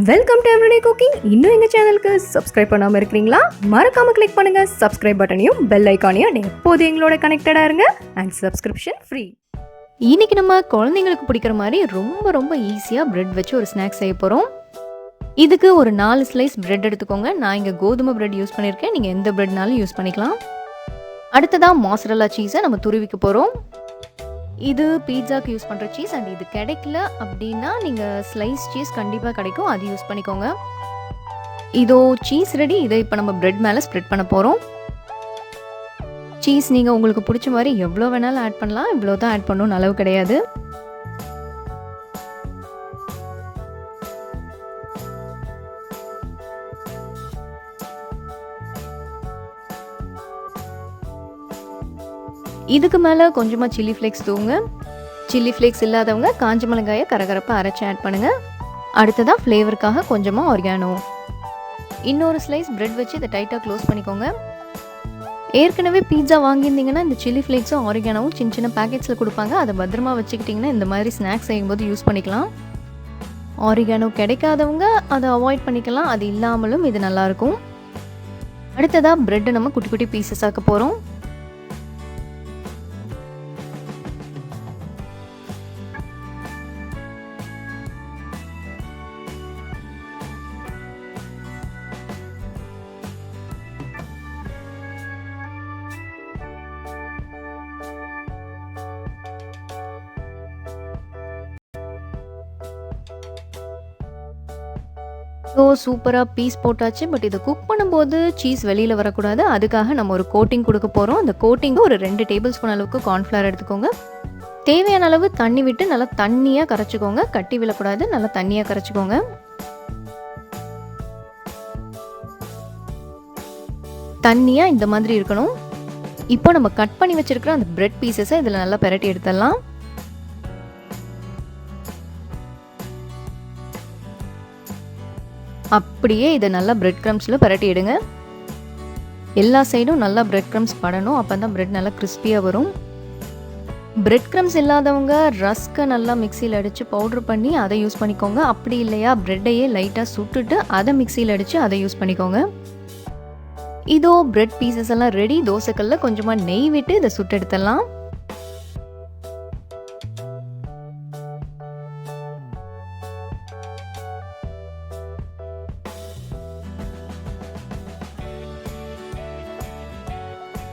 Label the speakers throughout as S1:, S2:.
S1: Welcome to everyday cooking. இன்னும் எங்கள் சேனலுக்கு சப்ஸ்கிரைப் பண்ணாமல் இருக்கிறீங்களா? மறக்காமல் கிளிக் பண்ணுங்கள் சப்ஸ்கிரைப் பட்டனையும் பெல் ஐக்கானையும். எப்போது எங்களோட கனெக்டடாக இருங்க அண்ட் சப்ஸ்கிரிப்ஷன் ஃப்ரீ. இன்றைக்கி நம்ம குழந்தைங்களுக்கு பிடிக்கிற மாதிரி ரொம்ப ரொம்ப ஈஸியாக ப்ரெட் வச்சு ஒரு ஸ்நாக்ஸ் செய்ய போகிறோம். இதுக்கு ஒரு 4 ஸ்லைஸ் ப்ரெட் எடுத்துக்கோங்க. நான் இங்கே கோதுமை ப்ரெட் யூஸ் பண்ணியிருக்கேன். நீங்கள் எந்த ப்ரெட்னாலும் யூஸ் பண்ணிக்கலாம். அடுத்ததாக மாசரல்லா சீஸை நம்ம துருவிக்க போகிறோம். இது பீட்சாக்கு யூஸ் பண்ணுற சீஸ். அண்ட் இது கிடைக்கல அப்படின்னா நீங்கள் ஸ்லைஸ் சீஸ் கண்டிப்பாக கிடைக்கும், அது யூஸ் பண்ணிக்கோங்க. இதோ சீஸ் ரெடி. இதை இப்போ நம்ம ப்ரெட் மேலே ஸ்ப்ரெட் பண்ண போகிறோம். சீஸ் நீங்கள் உங்களுக்கு பிடிச்ச மாதிரி எவ்வளோ வேணாலும் ஆட் பண்ணலாம். இவ்வளோ தான் ஆட் பண்ணணும்னு அளவு கிடையாது. இதுக்கு மேலே கொஞ்சமாக சில்லி ஃப்ளேக்ஸ் தூவுங்க. சில்லி ஃப்ளேக்ஸ் இல்லாதவங்க காஞ்ச மிளகாயை கரகரப்பாக அரைச்சி ஆட் பண்ணுங்கள். அடுத்ததாக ஃப்ளேவருக்காக கொஞ்சமாக ஒரிகானோ. இன்னொரு ஸ்லைஸ் ப்ரெட் வச்சு இதை டைட்டாக க்ளோஸ் பண்ணிக்கோங்க. ஏற்கனவே பீட்சா வாங்கியிருந்தீங்கன்னா இந்த சில்லி ஃப்ளேக்ஸும் ஒரிகானோவும் சின்ன சின்ன பேக்கெட்ஸில் கொடுப்பாங்க. அதை பத்திரமா வச்சுக்கிட்டிங்கன்னா இந்த மாதிரி ஸ்நாக்ஸ் செய்யும்போது யூஸ் பண்ணிக்கலாம். ஒரிகானோ கிடைக்காதவங்க அதை அவாய்ட் பண்ணிக்கலாம். அது இல்லாமலும் இது நல்லாயிருக்கும். அடுத்ததாக ப்ரெட்டை நம்ம குட்டி குட்டி பீசஸ் ஆக்க போகிறோம். சூப்பராக பீஸ் போட்டாச்சு. பட் இதை குக் பண்ணும்போது சீஸ் வெளியில் வரக்கூடாது. அதுக்காக நம்ம ஒரு கோட்டிங் கொடுக்க போகிறோம். அந்த கோட்டிங் ஒரு 2 டேபிள் ஸ்பூன் அளவுக்கு கார்ன்ஃப்ளவர் எடுத்துக்கோங்க. தேவையான அளவு தண்ணி விட்டு நல்லா தண்ணியாக கரைச்சிக்கோங்க. கட்டி விழக்கூடாது, நல்லா தண்ணியாக கரைச்சிக்கோங்க. தண்ணியாக இந்த மாதிரி இருக்கணும். இப்போ நம்ம கட் பண்ணி வச்சிருக்கிற அந்த பிரெட் பீசஸை இதில் நல்லா பெரட்டி எடுத்துடலாம். அப்படியே இதை நல்லா பிரெட் க்ரம்ஸில் பரட்டி எடுங்க. எல்லா சைடும் நல்லா பிரெட் க்ரம்ஸ் படணும். அப்போ தான் பிரெட் நல்லா கிறிஸ்பியாக வரும். பிரெட் க்ரம்ஸ் இல்லாதவங்க ரஸ்க்கை நல்லா மிக்சியில் அடித்து பவுட்ரு பண்ணி அதை யூஸ் பண்ணிக்கோங்க. அப்படி இல்லையா பிரெட்டையே லைட்டாக சுட்டுட்டு அதை மிக்சியில் அடித்து அதை யூஸ் பண்ணிக்கோங்க. இதோ பிரெட் பீசஸ் எல்லாம் ரெடி. தோசைக்கல்ல கொஞ்சமாக நெய் விட்டு இதை சுட்டு எடுத்துடலாம்.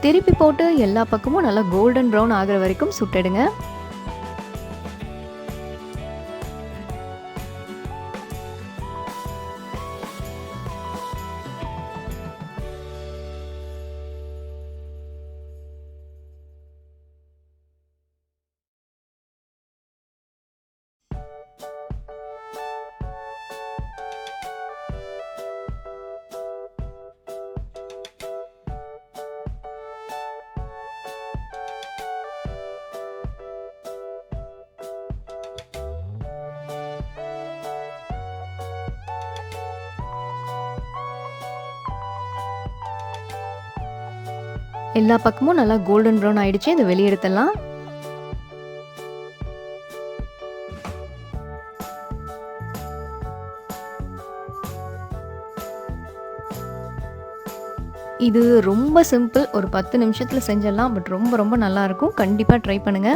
S1: திருப்பி போட்டு எல்லா பக்கமும் நல்லா கோல்டன் ப்ரௌன் ஆகிற வரைக்கும் சுட்டெடுங்க. எல்லா பக்கமும் நல்லா கோல்டன் ப்ரௌன் ஆயிடுச்சு. இதை வெளியே எடுத்துடலாம். இது ரொம்ப சிம்பிள். ஒரு 10 நிமிஷத்தில் செஞ்சிடலாம். பட் ரொம்ப ரொம்ப நல்லா இருக்கும். கண்டிப்பாக ட்ரை பண்ணுங்க.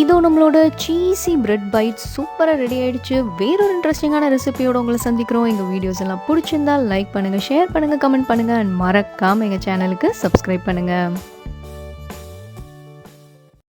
S1: இதோ நம்மளோட சீஸி பிரெட் பைட்ஸ் சூப்பராக ரெடி ஆகிடுச்சு. வேறொரு இன்ட்ரெஸ்டிங்கான ரெசிபியோட உங்களை சந்திக்கிறோம். எங்கள் வீடியோஸ் எல்லாம் பிடிச்சிருந்தால் லைக் பண்ணுங்கள், ஷேர் பண்ணுங்கள், கமெண்ட் பண்ணுங்கள். அண்ட் மறக்காமல் எங்கள் சேனலுக்கு சப்ஸ்கிரைப் பண்ணுங்கள்.